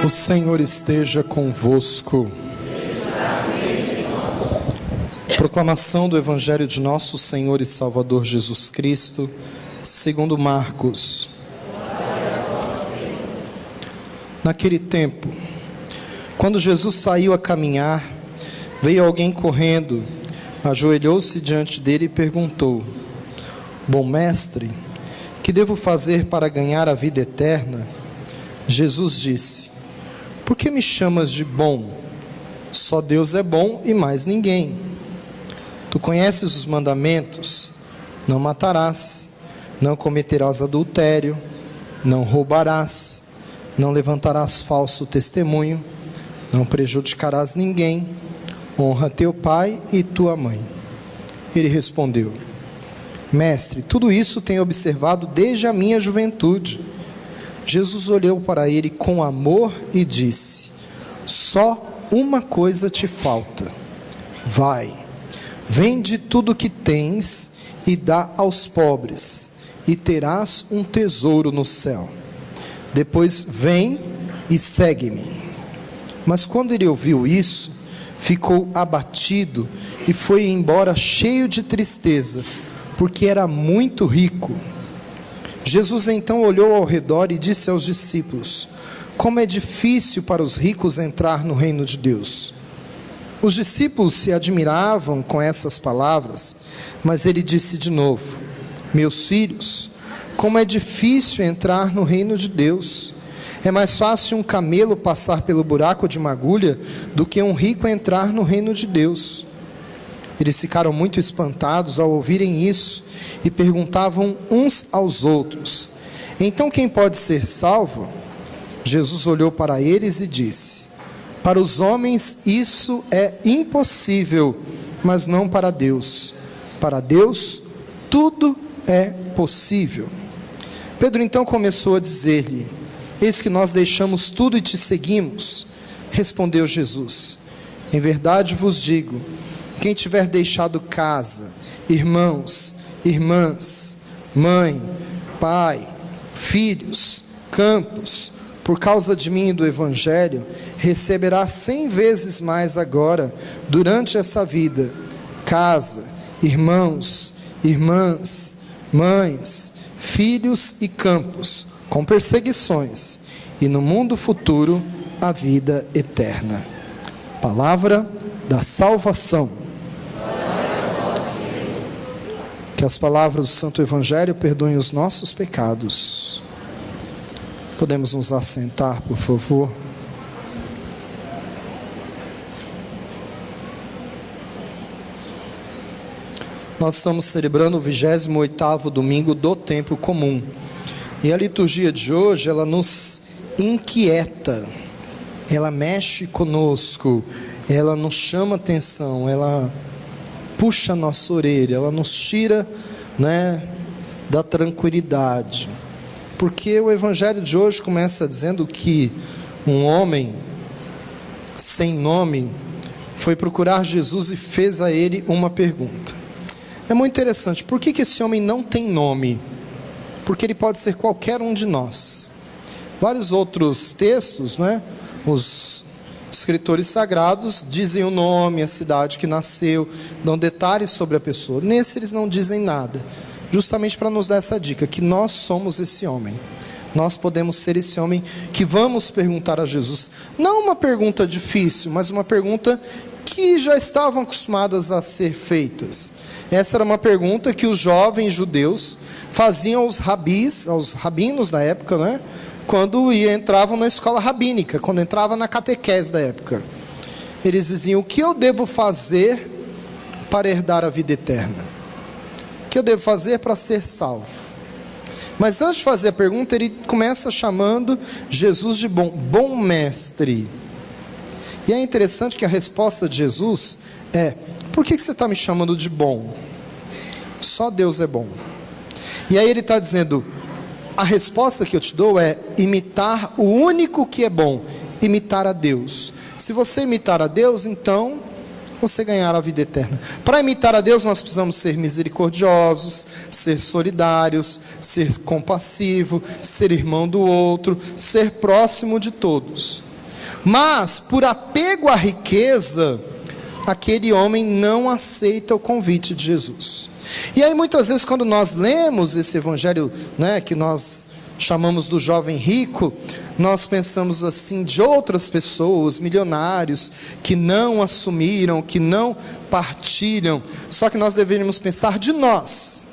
O Senhor esteja convosco. Proclamação do Evangelho de nosso Senhor e Salvador Jesus Cristo, segundo Marcos. Naquele tempo, quando Jesus saiu a caminhar, veio alguém correndo, ajoelhou-se diante dele e perguntou: Bom mestre, que devo fazer para ganhar a vida eterna? Jesus disse: Por que me chamas de bom? Só Deus é bom e mais ninguém. Tu conheces os mandamentos: não matarás, não cometerás adultério, não roubarás, não levantarás falso testemunho, não prejudicarás ninguém, honra teu pai e tua mãe. Ele respondeu: Mestre, tudo isso tenho observado desde a minha juventude. Jesus olhou para ele com amor e disse: Só uma coisa te falta. Vai, vende tudo o que tens e dá aos pobres, e terás um tesouro no céu. Depois vem e segue-me. Mas quando ele ouviu isso, ficou abatido e foi embora cheio de tristeza, porque era muito rico. Jesus então olhou ao redor e disse aos discípulos: Como é difícil para os ricos entrar no reino de Deus. Os discípulos se admiravam com essas palavras, mas ele disse de novo: Meus filhos, como é difícil entrar no reino de Deus. É mais fácil um camelo passar pelo buraco de uma agulha do que um rico entrar no reino de Deus. Eles ficaram muito espantados ao ouvirem isso e perguntavam uns aos outros: Então quem pode ser salvo? Jesus olhou para eles e disse: Para os homens isso é impossível, mas não para Deus. Para Deus tudo é possível. Pedro então começou a dizer-lhe: Eis que nós deixamos tudo e te seguimos. Respondeu Jesus: Em verdade vos digo, quem tiver deixado casa, irmãos, irmãs, mãe, pai, filhos, campos, por causa de mim e do Evangelho, receberá 100 vezes mais agora, durante essa vida, casa, irmãos, irmãs, mães, filhos e campos, com perseguições, e no mundo futuro, a vida eterna. Palavra da salvação. Que as palavras do Santo Evangelho perdoem os nossos pecados. Podemos nos assentar, por favor? Nós estamos celebrando o 28º domingo do tempo comum. E a liturgia de hoje, ela nos inquieta, ela mexe conosco, ela nos chama atenção, ela puxa a nossa orelha, ela nos tira, da tranquilidade. Porque o Evangelho de hoje começa dizendo que um homem sem nome foi procurar Jesus e fez a ele uma pergunta. É muito interessante, por que esse homem não tem nome? Porque ele pode ser qualquer um de nós. Vários outros textos, os escritores sagrados dizem o nome, a cidade que nasceu, dão detalhes sobre a pessoa. Nesse eles não dizem nada, justamente para nos dar essa dica, que nós somos esse homem. Nós podemos ser esse homem que vamos perguntar a Jesus. Não uma pergunta difícil, mas uma pergunta que já estavam acostumadas a ser feitas. Essa era uma pergunta que os jovens judeus faziam aos rabinos da época, quando entravam na escola rabínica, quando entravam na catequese da época. Eles diziam: o que eu devo fazer para herdar a vida eterna? O que eu devo fazer para ser salvo? Mas antes de fazer a pergunta, ele começa chamando Jesus de bom mestre. E é interessante que a resposta de Jesus é: por que você está me chamando de bom? Só Deus é bom. E aí ele está dizendo: a resposta que eu te dou é imitar o único que é bom, imitar a Deus. Se você imitar a Deus, então você ganhará a vida eterna. Para imitar a Deus, nós precisamos ser misericordiosos, ser solidários, ser compassivo, ser irmão do outro, ser próximo de todos. Mas, por apego à riqueza, aquele homem não aceita o convite de Jesus. E aí muitas vezes quando nós lemos esse evangelho, né, que nós chamamos do jovem rico, nós pensamos assim de outras pessoas, milionários, que não assumiram, que não partilham. Só que nós deveríamos pensar de nós,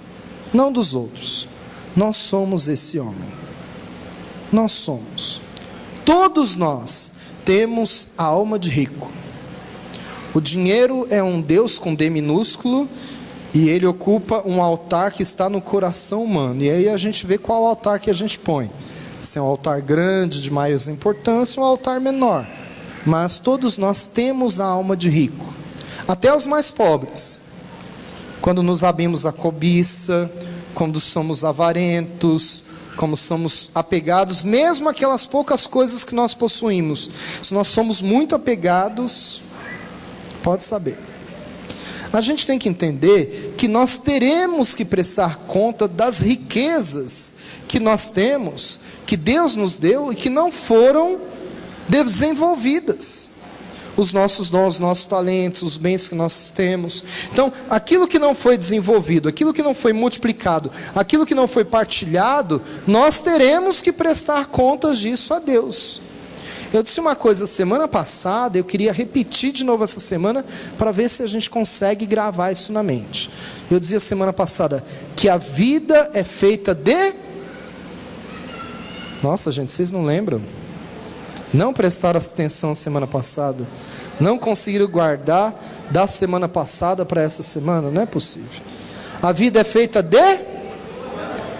não dos outros. Nós somos esse homem. Nós somos. Todos nós temos a alma de rico. O dinheiro é um Deus com D minúsculo, e ele ocupa um altar que está no coração humano. E aí a gente vê qual altar que a gente põe. Se é um altar grande, de maior importância, ou um altar menor. Mas todos nós temos a alma de rico. Até os mais pobres. Quando nos abrimos à cobiça, quando somos avarentos, como somos apegados, mesmo aquelas poucas coisas que nós possuímos. Se nós somos muito apegados, pode saber. A gente tem que entender que nós teremos que prestar conta das riquezas que nós temos, que Deus nos deu e que não foram desenvolvidas. Os nossos dons, os nossos talentos, os bens que nós temos. Então, aquilo que não foi desenvolvido, aquilo que não foi multiplicado, aquilo que não foi partilhado, nós teremos que prestar contas disso a Deus. Eu disse uma coisa semana passada, eu queria repetir de novo essa semana, para ver se a gente consegue gravar isso na mente. Eu dizia semana passada, que a vida é feita de... Nossa gente, vocês não lembram? Não prestaram atenção semana passada? Não conseguiram guardar da semana passada para essa semana? Não é possível. A vida é feita de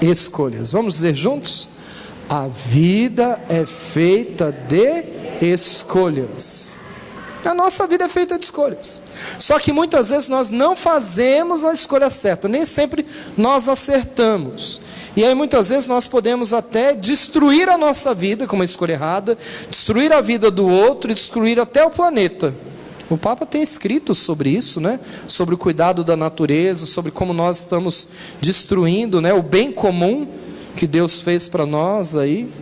escolhas. Vamos dizer juntos? A vida é feita de escolhas. A nossa vida é feita de escolhas. Só que muitas vezes nós não fazemos a escolha certa. Nem sempre nós acertamos. E aí muitas vezes nós podemos até destruir a nossa vida com uma escolha errada, destruir a vida do outro e destruir até o planeta. O Papa tem escrito sobre isso, né? Sobre o cuidado da natureza, sobre como nós estamos destruindo, né, o bem comum que Deus fez para nós aí.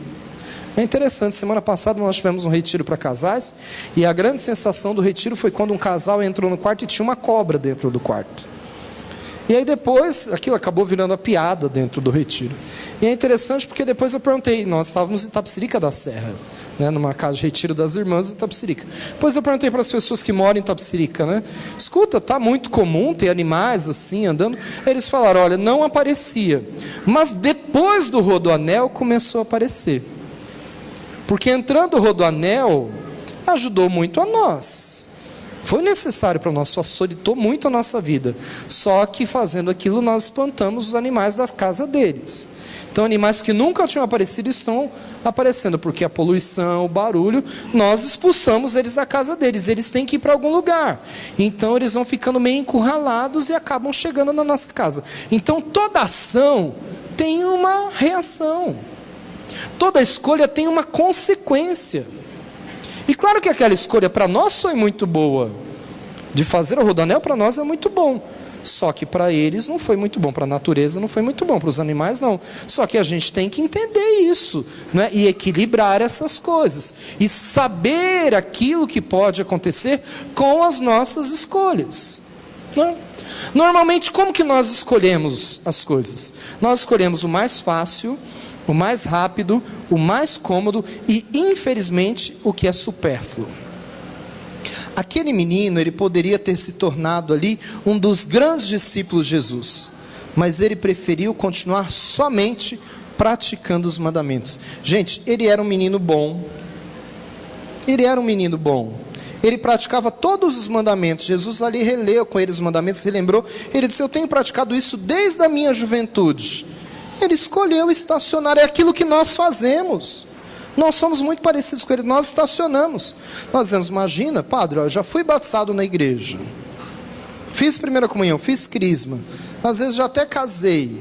É interessante, semana passada nós tivemos um retiro para casais, e a grande sensação do retiro foi quando um casal entrou no quarto e tinha uma cobra dentro do quarto. E aí depois, aquilo acabou virando a piada dentro do retiro. E é interessante porque depois eu perguntei, nós estávamos em Itapecerica da Serra, né, numa casa de retiro das irmãs em Itapecerica. Depois eu perguntei para as pessoas que moram em Itapecerica, né, escuta, está muito comum ter animais assim, andando. Eles falaram, olha, não aparecia. Mas depois do Rodoanel começou a aparecer. Porque entrando o Rodoanel, ajudou muito a nós. Foi necessário para nós, facilitou muito a nossa vida. Só que fazendo aquilo nós espantamos os animais da casa deles. Então animais que nunca tinham aparecido estão aparecendo, porque a poluição, o barulho, nós expulsamos eles da casa deles. Eles têm que ir para algum lugar. Então eles vão ficando meio encurralados e acabam chegando na nossa casa. Então toda ação tem uma reação. Toda escolha tem uma consequência. E claro que aquela escolha para nós foi muito boa. De fazer o Rodoanel para nós é muito bom. Só que para eles não foi muito bom. Para a natureza não foi muito bom. Para os animais não. Só que a gente tem que entender isso, né? E equilibrar essas coisas. E saber aquilo que pode acontecer com as nossas escolhas, né? Normalmente como que nós escolhemos as coisas? Nós escolhemos o mais fácil, o mais rápido, o mais cômodo e, infelizmente, o que é supérfluo. Aquele menino, ele poderia ter se tornado ali um dos grandes discípulos de Jesus, mas ele preferiu continuar somente praticando os mandamentos. Gente, ele era um menino bom. Ele era um menino bom. Ele praticava todos os mandamentos. Jesus ali releu com ele os mandamentos, relembrou. Ele disse, eu tenho praticado isso desde a minha juventude. Ele escolheu estacionar, é aquilo que nós fazemos. Nós somos muito parecidos com ele, nós estacionamos. Nós dizemos, imagina, padre, eu já fui batizado na igreja, fiz primeira comunhão, fiz crisma, às vezes já até casei,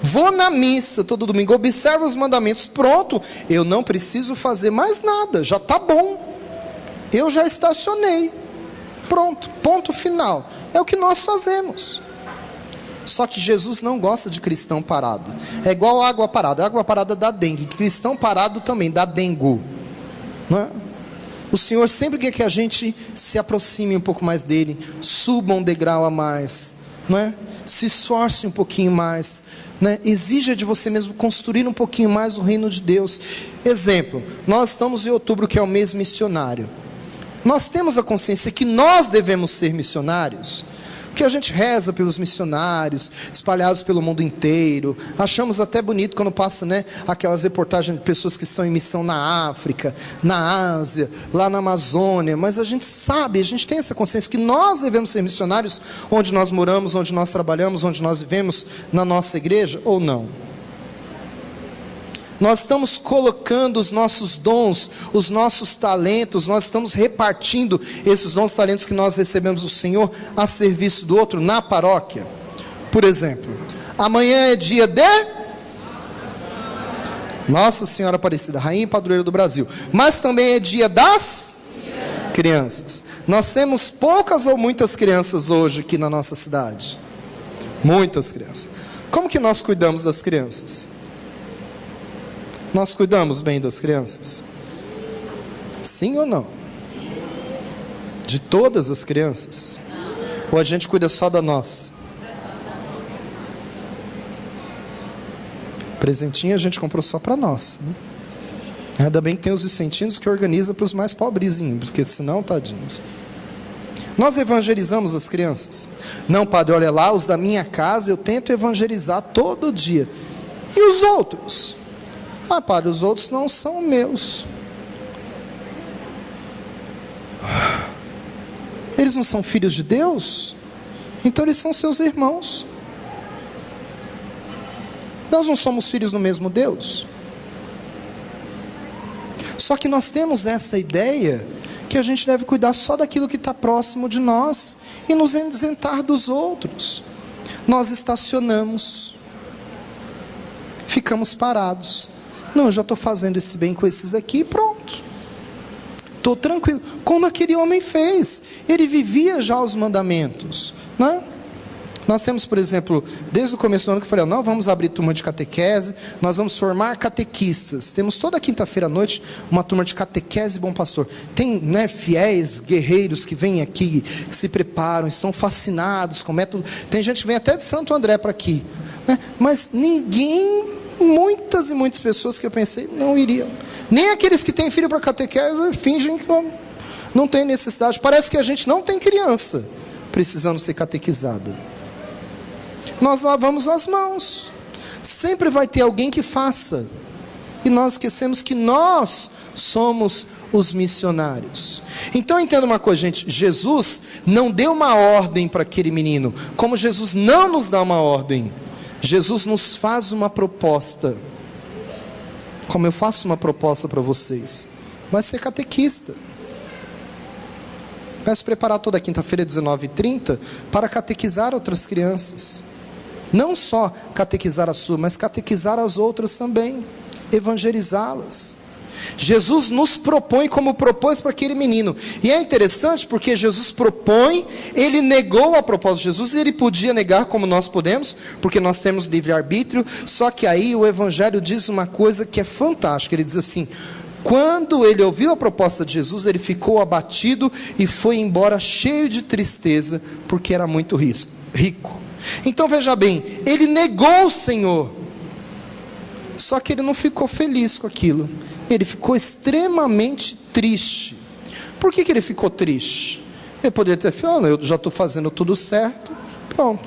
vou na missa todo domingo, observo os mandamentos, pronto, eu não preciso fazer mais nada, já está bom, eu já estacionei, pronto, ponto final. É o que nós fazemos. Só que Jesus não gosta de cristão parado. É igual a água parada. A água parada dá dengue. Cristão parado também dá dengue, não é? O Senhor sempre quer que a gente se aproxime um pouco mais dele, suba um degrau a mais, não é? Se esforce um pouquinho mais, né? Exija de você mesmo construir um pouquinho mais o reino de Deus. Exemplo, nós estamos em outubro, que é o mês missionário. Nós temos a consciência que nós devemos ser missionários, porque a gente reza pelos missionários espalhados pelo mundo inteiro. Achamos até bonito quando passa, né, aquelas reportagens de pessoas que estão em missão na África, na Ásia, lá na Amazônia. Mas a gente sabe, a gente tem essa consciência que nós devemos ser missionários onde nós moramos, onde nós trabalhamos, onde nós vivemos, na nossa igreja, ou não? Nós estamos colocando os nossos dons, os nossos talentos, nós estamos repartindo esses dons, talentos que nós recebemos do Senhor a serviço do outro na paróquia. Por exemplo, amanhã é dia de Nossa Senhora Aparecida, Rainha e Padroeira do Brasil, mas também é dia das crianças. Nós temos poucas ou muitas crianças hoje aqui na nossa cidade? Muitas crianças. Como que nós cuidamos das crianças? Nós cuidamos bem das crianças? Sim ou não? De todas as crianças? Ou a gente cuida só da nossa? Presentinho a gente comprou só para nós, né? Ainda bem que tem os vicentinos que organiza para os mais pobrezinhos, porque senão, tadinhos. Nós evangelizamos as crianças? Não, padre, olha lá, os da minha casa eu tento evangelizar todo dia. E os outros? Ah, padre, os outros não são meus. Eles não são filhos de Deus? Então eles são seus irmãos. Nós não somos filhos do mesmo Deus? Só que nós temos essa ideia que a gente deve cuidar só daquilo que está próximo de nós e nos isentar dos outros. Nós estacionamos, ficamos parados. Não, eu já estou fazendo esse bem com esses aqui e pronto. Estou tranquilo. Como aquele homem fez. Ele vivia já os mandamentos, não é? Nós temos, por exemplo, desde o começo do ano que eu falei, não, vamos abrir turma de catequese, nós vamos formar catequistas. Temos toda quinta-feira à noite uma turma de catequese Bom Pastor. Tem, né, fiéis, guerreiros que vêm aqui, que se preparam, estão fascinados com o método. Tem gente que vem até de Santo André para aqui, né? Mas muitas e muitas pessoas que eu pensei não iriam. Nem aqueles que têm filho para catequese fingem que não tem necessidade. Parece que a gente não tem criança precisando ser catequizada. Nós lavamos as mãos. Sempre vai ter alguém que faça. E nós esquecemos que nós somos os missionários. Então entenda uma coisa, gente. Jesus não deu uma ordem para aquele menino. Como Jesus não nos dá uma ordem, Jesus nos faz uma proposta. Como eu faço uma proposta para vocês. Vai ser catequista. Vai se preparar toda quinta-feira, 19h30, para catequizar outras crianças. Não só catequizar a sua, mas catequizar as outras também. Evangelizá-las. Jesus nos propõe como propôs para aquele menino. E é interessante porque Jesus propõe, ele negou a proposta de Jesus, e ele podia negar como nós podemos, porque nós temos livre-arbítrio. Só que aí o Evangelho diz uma coisa que é fantástica. Ele diz assim: quando ele ouviu a proposta de Jesus, ele ficou abatido e foi embora cheio de tristeza, porque era muito rico. Então veja bem, ele negou o Senhor, só que ele não ficou feliz com aquilo. Ele ficou extremamente triste. Por que ele ficou triste? Ele poderia ter falado, eu já estou fazendo tudo certo, pronto,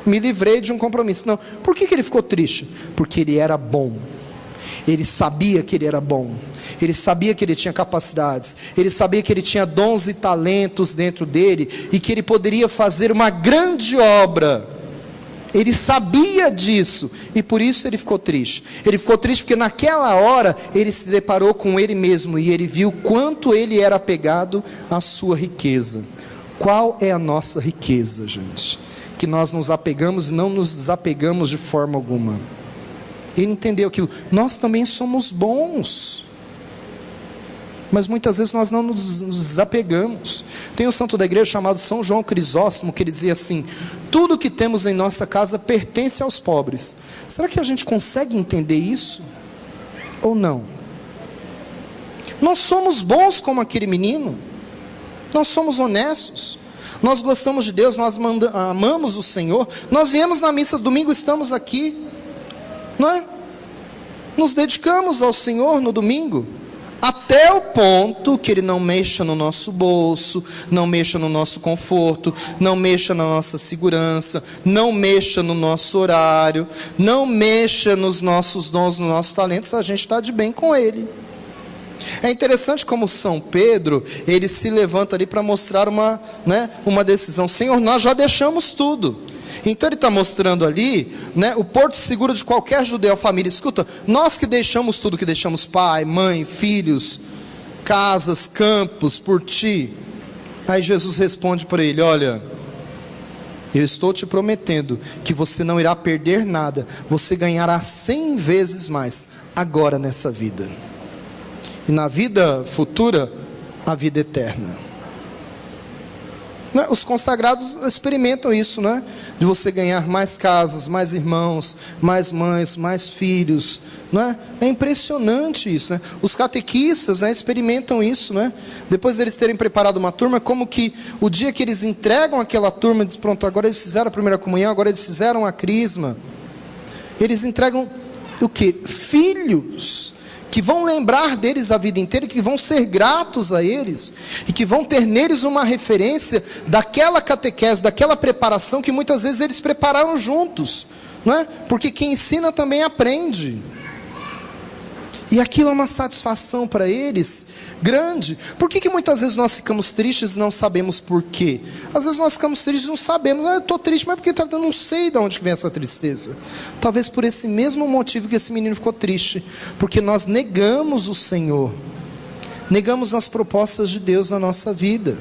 me livrei de um compromisso. Não, por que ele ficou triste? Porque ele era bom. Ele sabia que ele era bom. Ele sabia que ele tinha capacidades. Ele sabia que ele tinha dons e talentos dentro dele, e que ele poderia fazer uma grande obra. Ele sabia disso, e por isso ele ficou triste. Ele ficou triste porque naquela hora ele se deparou com ele mesmo, e ele viu quanto ele era apegado à sua riqueza. Qual é a nossa riqueza, gente? Que nós nos apegamos e não nos desapegamos de forma alguma. Ele entendeu aquilo. Nós também somos bons, mas muitas vezes nós não nos desapegamos. Tem um santo da igreja chamado São João Crisóstomo, que ele dizia assim: tudo que temos em nossa casa pertence aos pobres. Será que a gente consegue entender isso? Ou não? Nós somos bons como aquele menino. Nós somos honestos. Nós gostamos de Deus, nós amamos o Senhor. Nós viemos na missa domingo, estamos aqui, não é? Nos dedicamos ao Senhor no domingo, até o ponto que Ele não mexa no nosso bolso, não mexa no nosso conforto, não mexa na nossa segurança, não mexa no nosso horário, não mexa nos nossos dons, nos nossos talentos. A gente está de bem com Ele. É interessante como São Pedro, ele se levanta ali para mostrar uma decisão. Senhor, nós já deixamos tudo. Então ele está mostrando ali, o porto seguro de qualquer judeu, família. Escuta, nós que deixamos tudo, que deixamos pai, mãe, filhos, casas, campos, por ti. Aí Jesus responde para ele: olha, eu estou te prometendo que você não irá perder nada, você ganhará 100 vezes mais, agora nessa vida. E na vida futura, a vida eterna. Os consagrados experimentam isso, de você ganhar mais casas, mais irmãos, mais mães, mais filhos, É impressionante isso, Os catequistas, experimentam isso, Depois deles terem preparado uma turma, como que o dia que eles entregam aquela turma, diz, pronto, agora eles fizeram a primeira comunhão, agora eles fizeram a crisma. Eles entregam o quê? Filhos, que vão lembrar deles a vida inteira, que vão ser gratos a eles, e que vão ter neles uma referência daquela catequese, daquela preparação que muitas vezes eles prepararam juntos, Porque quem ensina também aprende. E aquilo é uma satisfação para eles grande. Por que muitas vezes nós ficamos tristes e não sabemos por quê? Às vezes nós ficamos tristes e não sabemos. Eu estou triste, mas porque eu não sei de onde vem essa tristeza. Talvez por esse mesmo motivo que esse menino ficou triste. Porque nós negamos o Senhor. Negamos as propostas de Deus na nossa vida.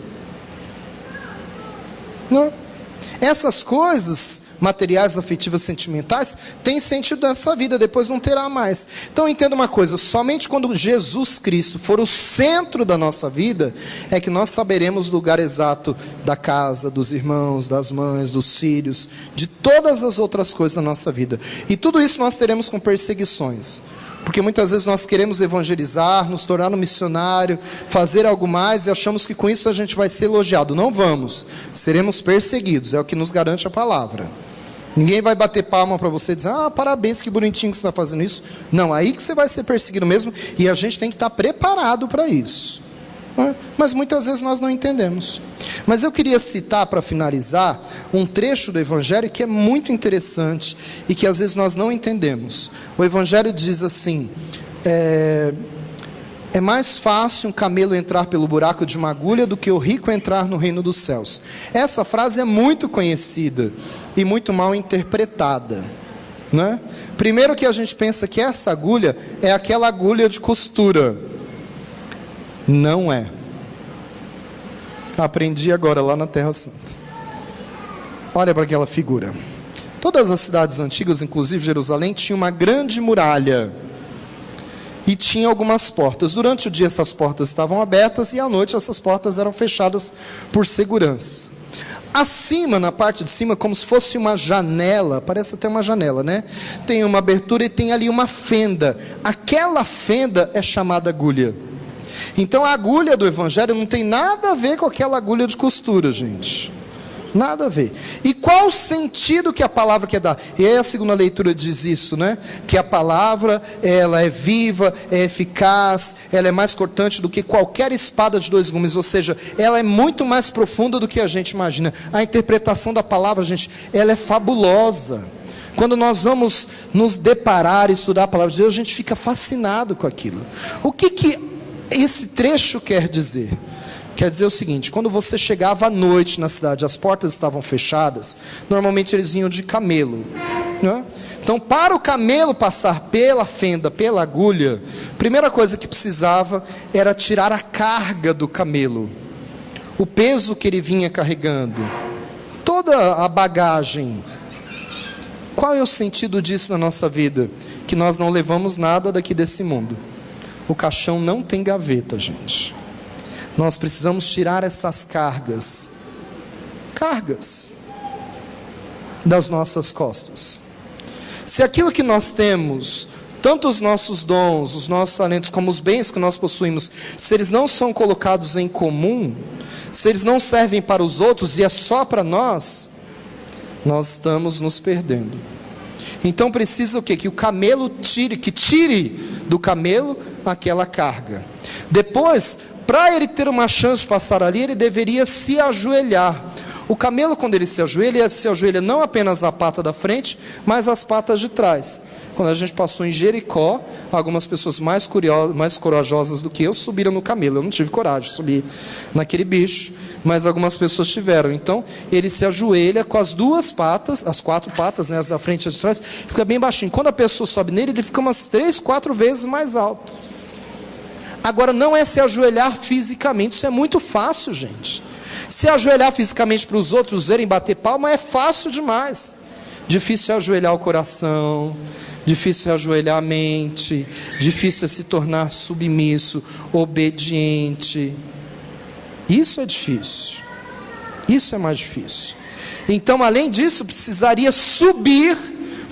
Essas coisas materiais, afetivas, sentimentais, têm sentido nessa vida, depois não terá mais. Então entenda uma coisa, somente quando Jesus Cristo for o centro da nossa vida, é que nós saberemos o lugar exato da casa, dos irmãos, das mães, dos filhos, de todas as outras coisas da nossa vida. E tudo isso nós teremos com perseguições. Porque muitas vezes nós queremos evangelizar, nos tornar um missionário, fazer algo mais, e achamos que com isso a gente vai ser elogiado. Não vamos, seremos perseguidos, é o que nos garante a palavra. Ninguém vai bater palma para você e dizer, parabéns, que bonitinho que você está fazendo isso. Não, aí que você vai ser perseguido mesmo, e a gente tem que estar preparado para isso. Mas muitas vezes nós não entendemos. Mas eu queria citar, para finalizar, um trecho do Evangelho que é muito interessante e que às vezes nós não entendemos. O Evangelho diz assim: é mais fácil um camelo entrar pelo buraco de uma agulha do que o rico entrar no reino dos céus. Essa frase é muito conhecida e muito mal interpretada, Primeiro que a gente pensa que essa agulha é aquela agulha de costura. Não é. Aprendi agora lá na Terra Santa. Olha para aquela figura. Todas as cidades antigas, inclusive Jerusalém, tinha uma grande muralha e tinha algumas portas. Durante o dia essas portas estavam abertas e à noite essas portas eram fechadas por segurança. Acima, na parte de cima, como se fosse uma janela, parece até uma janela, Tem uma abertura e tem ali uma fenda. Aquela fenda é chamada agulha. Então a agulha do Evangelho não tem nada a ver com aquela agulha de costura, gente. Nada a ver. E qual o sentido que a palavra quer dar? E aí a segunda leitura diz isso, Que a palavra, ela é viva, é eficaz, ela é mais cortante do que qualquer espada de dois gumes. Ou seja, ela é muito mais profunda do que a gente imagina. A interpretação da palavra, gente, ela é fabulosa. Quando nós vamos nos deparar e estudar a palavra de Deus, a gente fica fascinado com aquilo. O que esse trecho quer dizer? Quer dizer o seguinte: quando você chegava à noite na cidade, as portas estavam fechadas, normalmente eles vinham de camelo, Então para o camelo passar pela fenda, pela agulha, a primeira coisa que precisava era tirar a carga do camelo, o peso que ele vinha carregando, toda a bagagem. Qual é o sentido disso na nossa vida? Que nós não levamos nada daqui desse mundo. O caixão não tem gaveta, gente. Nós precisamos tirar essas cargas das nossas costas. Se aquilo que nós temos tanto os nossos dons, os nossos talentos, como os bens que nós possuímos, se eles não são colocados em comum, se eles não servem para os outros e é só para nós, nós estamos nos perdendo. Então precisa o quê? Que o camelo tire do camelo aquela carga. Depois, para ele ter uma chance de passar ali, ele deveria se ajoelhar. O camelo, quando ele se ajoelha não apenas a pata da frente, mas as patas de trás. Quando a gente passou em Jericó, algumas pessoas mais corajosas do que eu subiram no camelo. Eu não tive coragem de subir naquele bicho, mas algumas pessoas tiveram. Então, ele se ajoelha com as duas patas, as quatro patas, né, as da frente e as de trás, fica bem baixinho. Quando a pessoa sobe nele, ele fica umas 3, 4 vezes mais alto. Agora, não é se ajoelhar fisicamente, isso é muito fácil, gente. Se ajoelhar fisicamente para os outros verem bater palma é fácil demais. Difícil é ajoelhar o coração, difícil é ajoelhar a mente, difícil é se tornar submisso, obediente. Isso é difícil. Isso é mais difícil. Então, além disso, precisaria subir,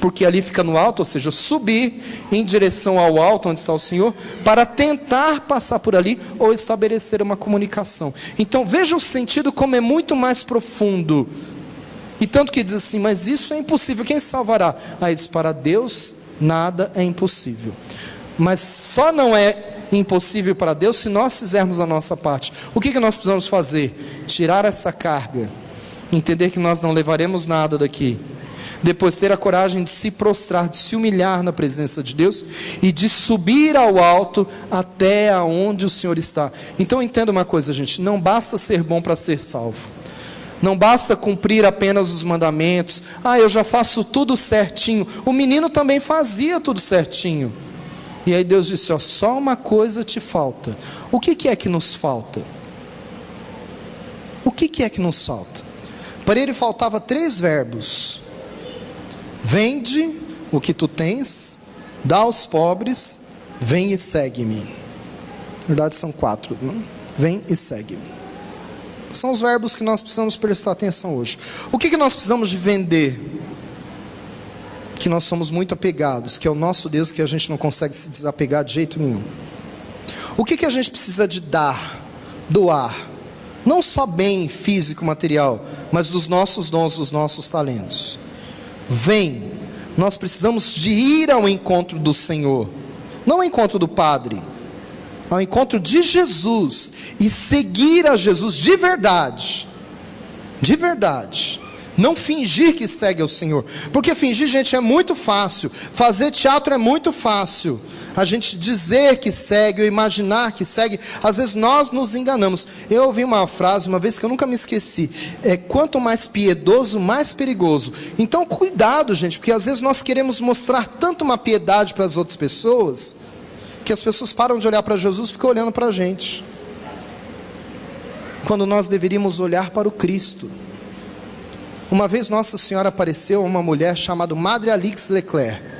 porque ali fica no alto, ou seja, subir em direção ao alto, onde está o Senhor, para tentar passar por ali, ou estabelecer uma comunicação. Então, veja o sentido como é muito mais profundo. E tanto que diz assim, mas isso é impossível, quem salvará? Aí diz, para Deus, nada é impossível. Mas só não é impossível para Deus se nós fizermos a nossa parte. O que nós precisamos fazer? Tirar essa carga, entender que nós não levaremos nada daqui. Depois ter a coragem de se prostrar, de se humilhar na presença de Deus e de subir ao alto até aonde o Senhor está. Então entenda uma coisa, gente, não basta ser bom para ser salvo. Não basta cumprir apenas os mandamentos. Eu já faço tudo certinho. O menino também fazia tudo certinho. E aí Deus disse, só uma coisa te falta. O que é que nos falta? O que é que nos falta? Para ele faltava 3 verbos. Vende o que tu tens, dá aos pobres, vem e segue-me. Na verdade são 4, não? Vem e segue-me. São os verbos que nós precisamos prestar atenção hoje. O que nós precisamos de vender? Que nós somos muito apegados, que é o nosso Deus, que a gente não consegue se desapegar de jeito nenhum. O que a gente precisa de doar? Não só bem físico, material, mas dos nossos dons, dos nossos talentos. Vem, nós precisamos de ir ao encontro do Senhor, não ao encontro do Padre, ao encontro de Jesus, e seguir a Jesus de verdade, não fingir que segue ao Senhor, porque fingir, gente, é muito fácil, fazer teatro é muito fácil, a gente dizer que segue, ou imaginar que segue, às vezes nós nos enganamos. Eu ouvi uma frase uma vez que eu nunca me esqueci, quanto mais piedoso, mais perigoso. Então cuidado, gente, porque às vezes nós queremos mostrar tanto uma piedade para as outras pessoas, que as pessoas param de olhar para Jesus e ficam olhando para a gente, quando nós deveríamos olhar para o Cristo. Uma vez Nossa Senhora apareceu a uma mulher chamada Madre Alix Leclerc,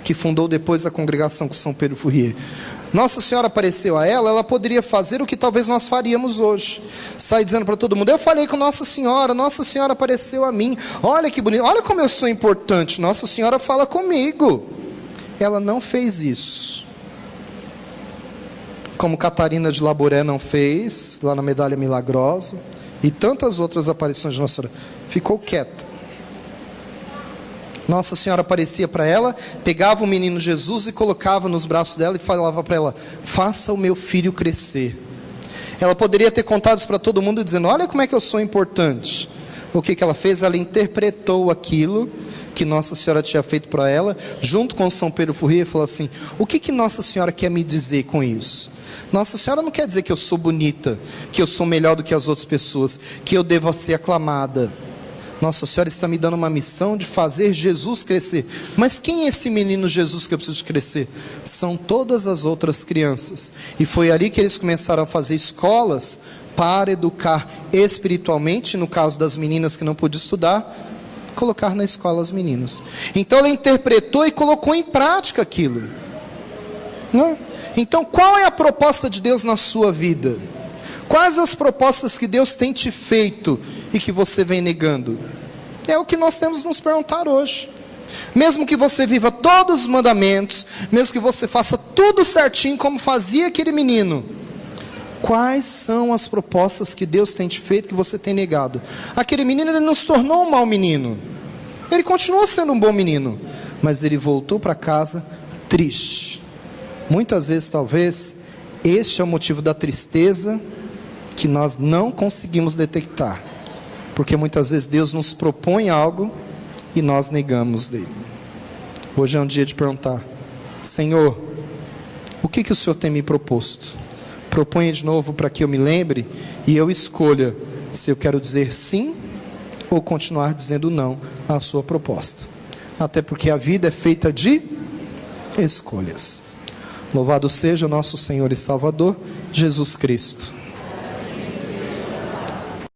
que fundou depois a congregação com São Pedro Fourier. Nossa Senhora apareceu a ela poderia fazer o que talvez nós faríamos hoje, sair dizendo para todo mundo, eu falei com Nossa Senhora apareceu a mim, olha que bonito, olha como eu sou importante, Nossa Senhora fala comigo. Ela não fez isso, como Catarina de Labouré não fez, lá na Medalha Milagrosa, e tantas outras aparições de Nossa Senhora, ficou quieta. Nossa Senhora aparecia para ela, pegava o menino Jesus e colocava nos braços dela e falava para ela, faça o meu filho crescer. Ela poderia ter contado isso para todo mundo dizendo, olha como é que eu sou importante. O que ela fez? Ela interpretou aquilo que Nossa Senhora tinha feito para ela, junto com São Pedro Fourier, e falou assim, o que Nossa Senhora quer me dizer com isso? Nossa Senhora não quer dizer que eu sou bonita, que eu sou melhor do que as outras pessoas, que eu devo ser aclamada. Nossa Senhora está me dando uma missão de fazer Jesus crescer. Mas quem é esse menino Jesus que eu preciso crescer? São todas as outras crianças. E foi ali que eles começaram a fazer escolas para educar espiritualmente, no caso das meninas que não podiam estudar, colocar na escola as meninas. Então ela interpretou e colocou em prática aquilo. Não? Então qual é a proposta de Deus na sua vida? Quais as propostas que Deus tem te feito e que você vem negando? É o que nós temos que nos perguntar hoje. Mesmo que você viva todos os mandamentos, mesmo que você faça tudo certinho como fazia aquele menino, quais são as propostas que Deus tem te feito que você tem negado? Aquele menino, ele não se tornou um mau menino, ele continuou sendo um bom menino, mas ele voltou para casa triste. Muitas vezes, talvez, este é o motivo da tristeza que nós não conseguimos detectar, porque muitas vezes Deus nos propõe algo e nós negamos dele. Hoje é um dia de perguntar: Senhor, o que o Senhor tem me proposto? Proponha de novo para que eu me lembre e eu escolha se eu quero dizer sim ou continuar dizendo não à sua proposta. Até porque a vida é feita de escolhas. Louvado seja o nosso Senhor e Salvador, Jesus Cristo.